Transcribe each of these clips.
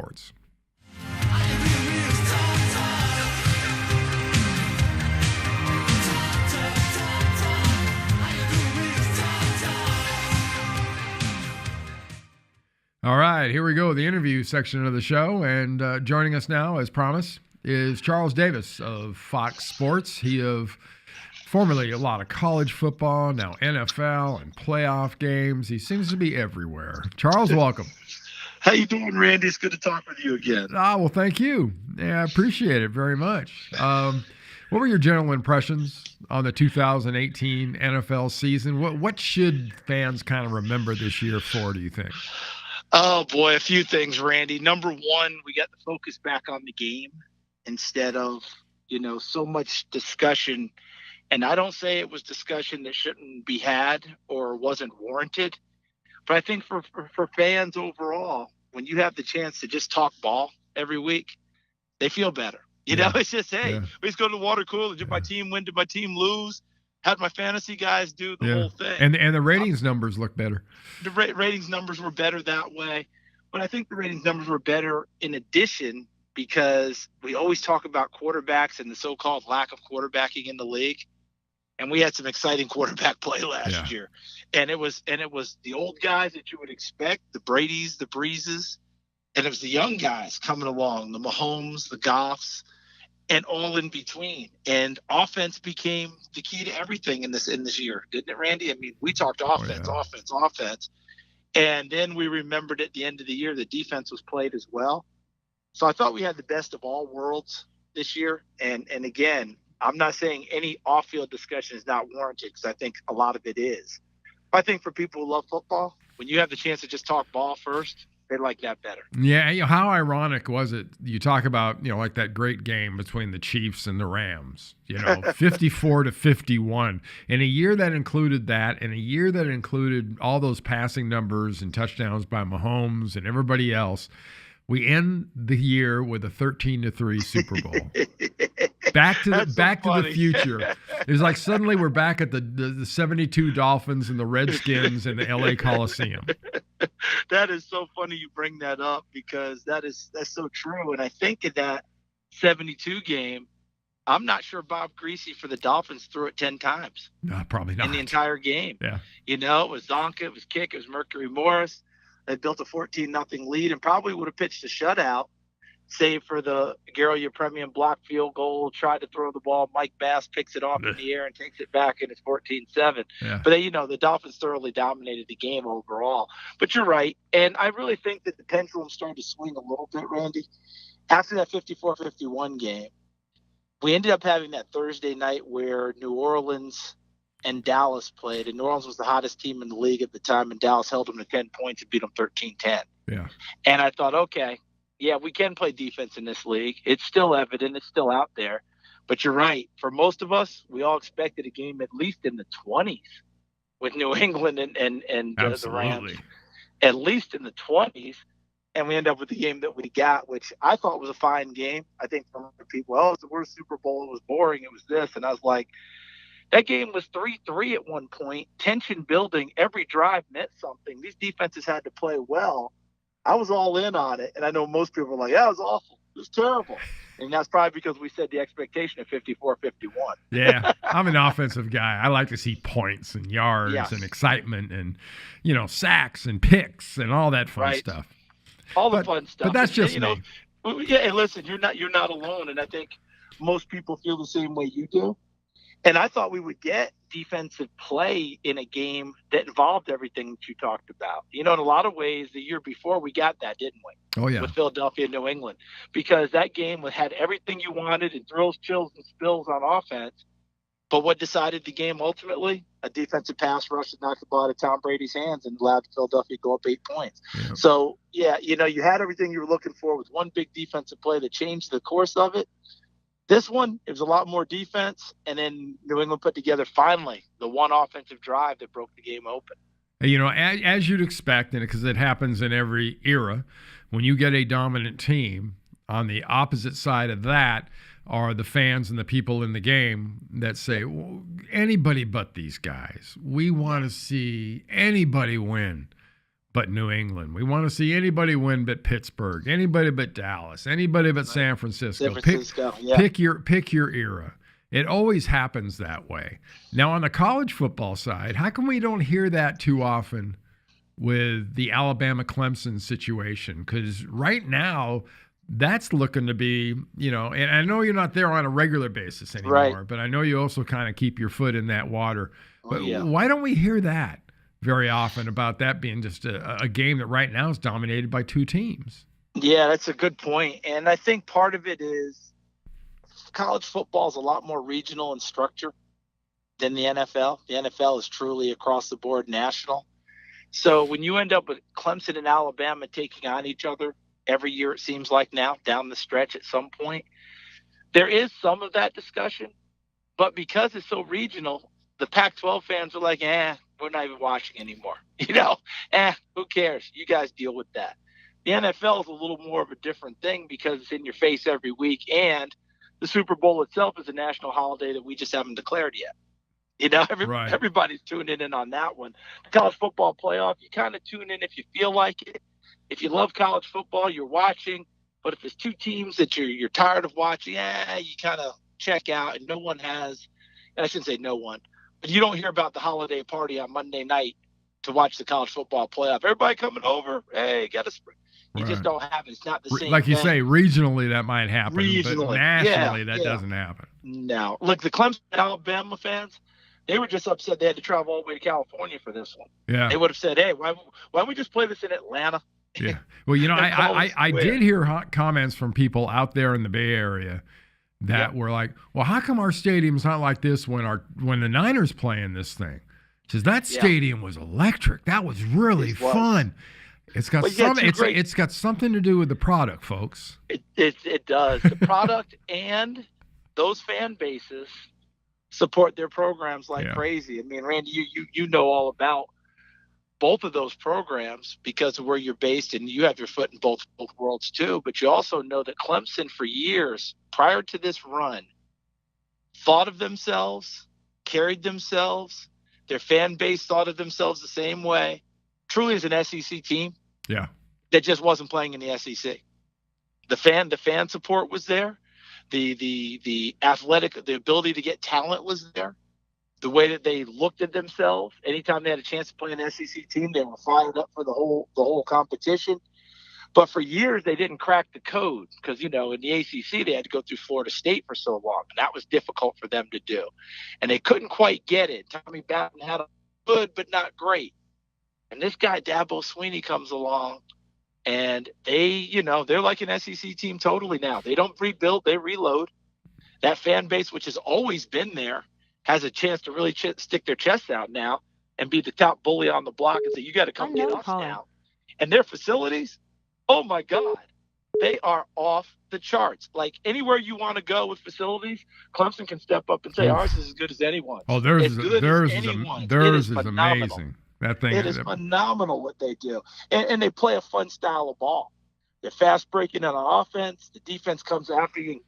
Sports. All right, here we go, the interview section of the show. And joining us now, as promised, is Charles Davis of Fox Sports. He of formerly a lot of college football, now NFL and playoff games. He seems to be everywhere. Charles, welcome. How you doing, Randy? It's good to talk with you again. Well, thank you. Yeah, I appreciate it very much. What were your general impressions on the 2018 NFL season? What should fans kind of remember this year for, do you think? Oh, boy, a few things, Randy. Number one, we got the focus back on the game instead of, so much discussion. And I don't say it was discussion that shouldn't be had or wasn't warranted. But I think for fans overall, when you have the chance to just talk ball every week, they feel better. It's just, hey, we just go to the water cooler. Did my team win? Did my team lose? How'd my fantasy guys do? The whole thing. And the ratings numbers look better. The ratings numbers were better that way. But I think the ratings numbers were better in addition because we always talk about quarterbacks and the so-called lack of quarterbacking in the league. And we had some exciting quarterback play last year. And it was the old guys that you would expect, the Bradys, the Breezes, and it was the young guys coming along, the Mahomes, the Goffs, and all in between. And offense became the key to everything in this year, didn't it, Randy? I mean, we talked offense. And then we remembered at the end of the year the defense was played as well. So I thought we had the best of all worlds this year. And again, I'm not saying any off-field discussion is not warranted because I think a lot of it is. But I think for people who love football, when you have the chance to just talk ball first, they like that better. Yeah, how ironic was it? You talk about, like that great game between the Chiefs and the Rams, 54-51. In a year that included that, and a year that included all those passing numbers and touchdowns by Mahomes and everybody else, we end the year with a 13-3 Super Bowl. Back to the future. It was like suddenly we're back at the 72 Dolphins and the Redskins in the LA Coliseum. That is so funny you bring that up because that's so true. And I think in that 72 game, I'm not sure Bob Greasy for the Dolphins threw it 10 times. No, probably not. In the entire game. Yeah. It was Zonka, it was Kick, it was Mercury Morris. They built a 14-0 lead and probably would have pitched a shutout, save for the Garo Yepremian block field goal, tried to throw the ball. Mike Bass picks it off in the air and takes it back, and it's 14-7. Yeah. But, the Dolphins thoroughly dominated the game overall. But you're right, and I really think that the pendulum started to swing a little bit, Randy. After that 54-51 game, we ended up having that Thursday night where New Orleans and Dallas played, and New Orleans was the hottest team in the league at the time, and Dallas held them to 10 points and beat them 13-10. Yeah. And I thought, okay, yeah, we can play defense in this league. It's still evident. It's still out there. But you're right. For most of us, we all expected a game at least in the 20s with New England and the Rams. At least in the 20s. And we end up with the game that we got, which I thought was a fine game. I think for other people, it's the worst Super Bowl. It was boring. It was this. And I was like, that game was 3-3 at one point, tension building. Every drive meant something. These defenses had to play well. I was all in on it, and I know most people were like, "Yeah, it was awful. It was terrible." And that's probably because we set the expectation at 54-51. Yeah, I'm an offensive guy. I like to see points and yards and excitement and, sacks and picks and all that fun stuff. All the fun stuff. But that's just me. Yeah, and listen, you're not alone, and I think most people feel the same way you do. And I thought we would get defensive play in a game that involved everything that you talked about. In a lot of ways, the year before we got that, didn't we? Oh, yeah. With Philadelphia and New England. Because that game had everything you wanted and thrills, chills, and spills on offense. But what decided the game ultimately? A defensive pass rush that knocked the ball out of Tom Brady's hands and allowed Philadelphia to go up 8 points. Yeah. So, yeah, you had everything you were looking for with one big defensive play that changed the course of it. This one, it was a lot more defense, and then New England put together, finally, the one offensive drive that broke the game open. As you'd expect, and because it happens in every era, when you get a dominant team, on the opposite side of that are the fans and the people in the game that say, well, anybody but these guys. We want to see anybody win but New England. We want to see anybody win but Pittsburgh, anybody but Dallas, anybody but San Francisco. San Francisco, pick your era. It always happens that way. Now, on the college football side, how come we don't hear that too often with the Alabama-Clemson situation? Because right now, that's looking to be, and I know you're not there on a regular basis anymore, right, but I know you also kind of keep your foot in that water. But yeah. Why don't we hear that very often about that being just a game that right now is dominated by two teams? Yeah, that's a good point. And I think part of it is college football is a lot more regional in structure than the NFL. The NFL is truly across the board national. So when you end up with Clemson and Alabama taking on each other every year, it seems like now, down the stretch at some point, there is some of that discussion. But because it's so regional, the Pac-12 fans are like, we're not even watching anymore. Who cares? You guys deal with that. The NFL is a little more of a different thing because it's in your face every week, and the Super Bowl itself is a national holiday that we just haven't declared yet. Everybody's tuning in on that one. The college football playoff, you kind of tune in if you feel like it. If you love college football, you're watching. But if there's two teams that you're tired of watching, you kind of check out. And no one has, and I shouldn't say no one, but you don't hear about the holiday party on Monday night to watch the college football playoff. Everybody coming over, hey, got a spring. You just don't have it. It's not the same. Like you say, regionally that might happen, but nationally that doesn't happen. No. Look, the Clemson Alabama fans, they were just upset they had to travel all the way to California for this one. Yeah. They would have said, hey, why don't we just play this in Atlanta? Yeah. Well, I did hear hot comments from people out there in the Bay Area that were like, well, how come our stadium's not like this when the Niners playing this thing? Says that stadium was electric. That was really fun. It's got it's got something to do with the product, folks. It does. The product and those fan bases support their programs like crazy. I mean, Randy, you know all about both of those programs because of where you're based, and you have your foot in both worlds too. But you also know that Clemson, for years prior to this run, thought of themselves, carried themselves. Their fan base thought of themselves the same way. Truly is an SEC team. Yeah. That just wasn't playing in the SEC. The fan support was there. The athletic, the ability to get talent was there. The way that they looked at themselves, anytime they had a chance to play an SEC team, they were fired up for the whole competition. But for years, they didn't crack the code because, in the ACC, they had to go through Florida State for so long, and that was difficult for them to do. And they couldn't quite get it. Tommy Batten had a good but not great. And this guy, Dabo Swinney, comes along, and they're like an SEC team totally now. They don't rebuild, they reload. That fan base, which has always been there, has a chance to really stick their chests out now and be the top bully on the block and say, you got to come get us now. And their facilities, oh, my God, they are off the charts. Like anywhere you want to go with facilities, Clemson can step up and say, ours is as good as anyone. Oh, theirs is amazing. That thing is phenomenal what they do. And they play a fun style of ball. They're fast breaking on offense. The defense comes after you,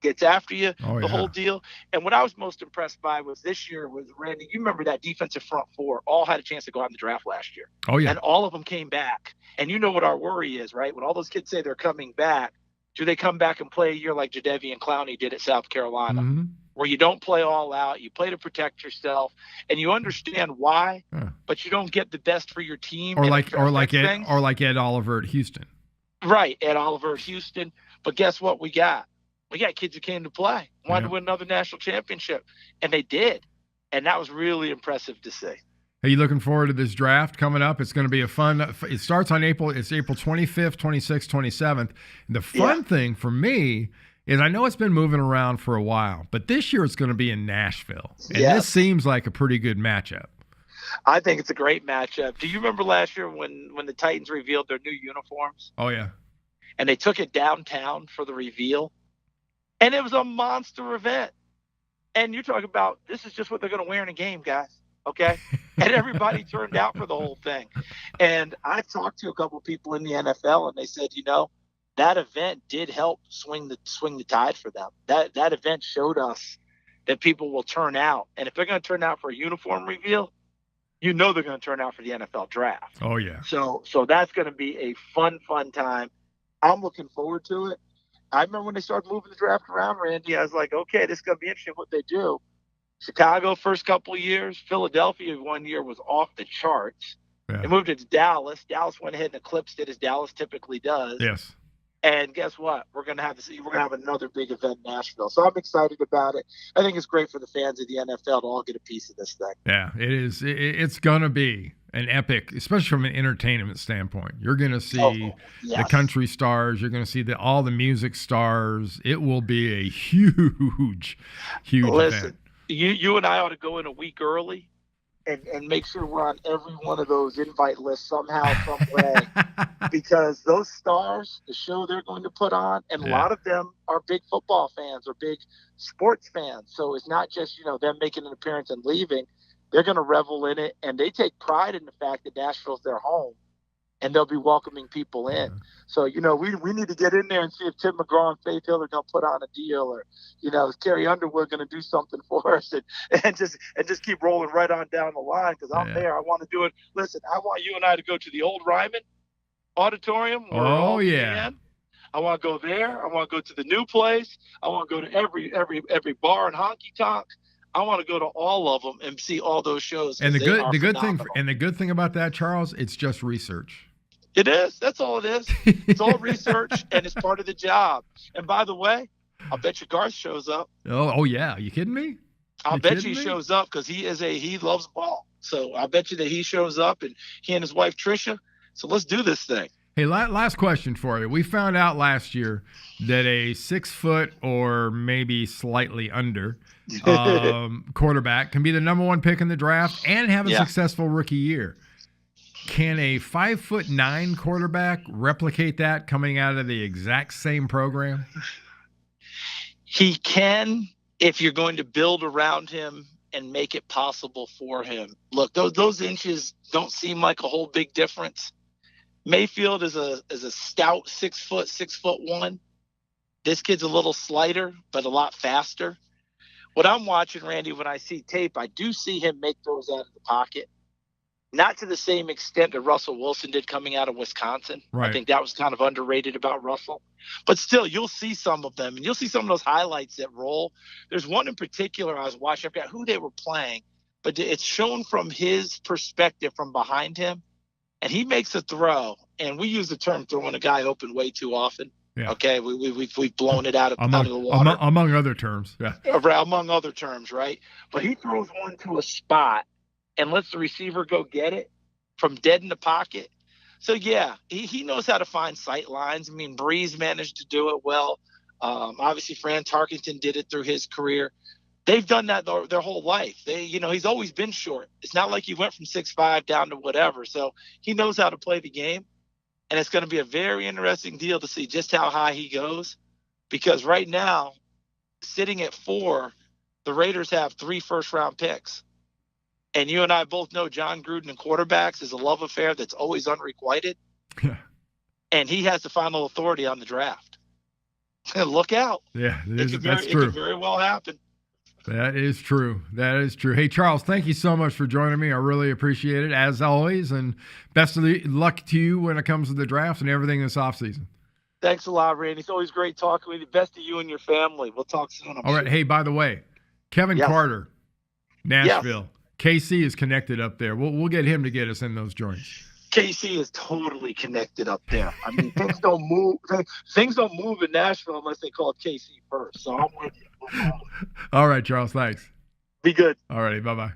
gets after you, whole deal. And what I was most impressed by was this year was, Randy, you remember that defensive front four all had a chance to go out in the draft last year. Oh, yeah. And all of them came back. And you know what our worry is, right? When all those kids say they're coming back, do they come back and play a year like Jadeveon Clowney did at South Carolina, where you don't play all out, you play to protect yourself, and you understand why, but you don't get the best for your team. Or like Ed Oliver at Houston. Right, Ed Oliver at Houston. But guess what we got? We got kids who came to play, wanted to win another national championship, and they did. And that was really impressive to see. Are you looking forward to this draft coming up? It's going to be it starts on April 25th, 26th, 27th. And the fun thing for me is I know it's been moving around for a while, but this year it's going to be in Nashville. And this seems like a pretty good matchup. I think it's a great matchup. Do you remember last year when the Titans revealed their new uniforms? Oh, yeah. And they took it downtown for the reveal? And it was a monster event. And you're talking about this is just what they're going to wear in a game, guys. Okay? And everybody turned out for the whole thing. And I talked to a couple of people in the NFL, and they said, that event did help swing the tide for them. That event showed us that people will turn out. And if they're going to turn out for a uniform reveal, you know they're going to turn out for the NFL draft. Oh, yeah. So that's going to be a fun time. I'm looking forward to it. I remember when they started moving the draft around, Randy, I was like, okay, this is going to be interesting what they do. Chicago, first couple of years. Philadelphia, 1 year was off the charts. Yeah. They moved it to Dallas. Dallas went ahead and eclipsed it, as Dallas typically does. Yes. And guess what? We're gonna have another big event in Nashville. So I'm excited about it. I think it's great for the fans of the NFL to all get a piece of this thing. Yeah, it is. It's gonna be an epic, especially from an entertainment standpoint. You're gonna see the country stars. You're gonna see all the music stars. It will be a huge event. You and I ought to go in a week early and make sure we're on every one of those invite lists somehow, some way. Because those stars, the show they're going to put on, and a lot of them are big football fans or big sports fans. So it's not just, them making an appearance and leaving. They're going to revel in it, and they take pride in the fact that Nashville's their home, and they'll be welcoming people in. So, we need to get in there and see if Tim McGraw and Faith Hill are going to put on a deal, or, is Carrie Underwood going to do something for us, and just keep rolling right on down the line, because I'm there. I want to do it. Listen, I want you and I to go to the old Ryman Auditorium. Oh, yeah. I want to go there. I want to go to the new place. I want to go to every bar and honky tonk. I want to go to all of them and see all those shows. And the good thing about that, Charles, it's just research. It is. That's all it is. It's all research, and it's part of the job. And by the way, I'll bet you Garth shows up. Oh yeah. Are you kidding me? I'll bet you he shows up, because he loves ball. So I bet you that he shows up, and he and his wife Trisha. So let's do this thing. Hey, last question for you. We found out last year that a 6 foot or maybe slightly under quarterback can be the number one pick in the draft and have a successful rookie year. Can a 5'9" quarterback replicate that coming out of the exact same program? He can, if you're going to build around him and make it possible for him. Look, those inches don't seem like a whole big difference. Mayfield is a stout 6 foot, 6'1". This kid's a little slighter, but a lot faster. What I'm watching, Randy, when I see tape, I do see him make throws out of the pocket. Not to the same extent that Russell Wilson did coming out of Wisconsin. Right. I think that was kind of underrated about Russell. But still, you'll see some of them, and you'll see some of those highlights that roll. There's one in particular I was watching. I forgot who they were playing, but it's shown from his perspective from behind him, and he makes a throw. And we use the term throwing a guy open way too often. Yeah. Okay, we've blown it out of the water. Among other terms, yeah. Among other terms, right? But he throws one to a spot and lets the receiver go get it from dead in the pocket. So, yeah, he knows how to find sight lines. I mean, Breeze managed to do it well. Obviously, Fran Tarkenton did it through his career. They've done that their whole life. He's always been short. It's not like he went from 6'5" down to whatever. So he knows how to play the game. And it's going to be a very interesting deal to see just how high he goes. Because right now, sitting at 4, the Raiders have 3 first-round picks. And you and I both know John Gruden and quarterbacks is a love affair that's always unrequited. Yeah. And he has the final authority on the draft. Look out. Yeah, that's true. It could very well happen. That is true. Hey, Charles, thank you so much for joining me. I really appreciate it, as always. And best of luck to you when it comes to the draft and everything this offseason. Thanks a lot, Randy. It's always great talking with you. Best of you and your family. We'll talk soon. All right. Hey, by the way, Kevin Carter, Nashville. Yes. KC is connected up there. We'll get him to get us in those joints. KC is totally connected up there. I mean, things don't move. Things don't move in Nashville unless they call KC first. So I'm with you. All right, Charles. Thanks. Be good. All righty. Bye-bye.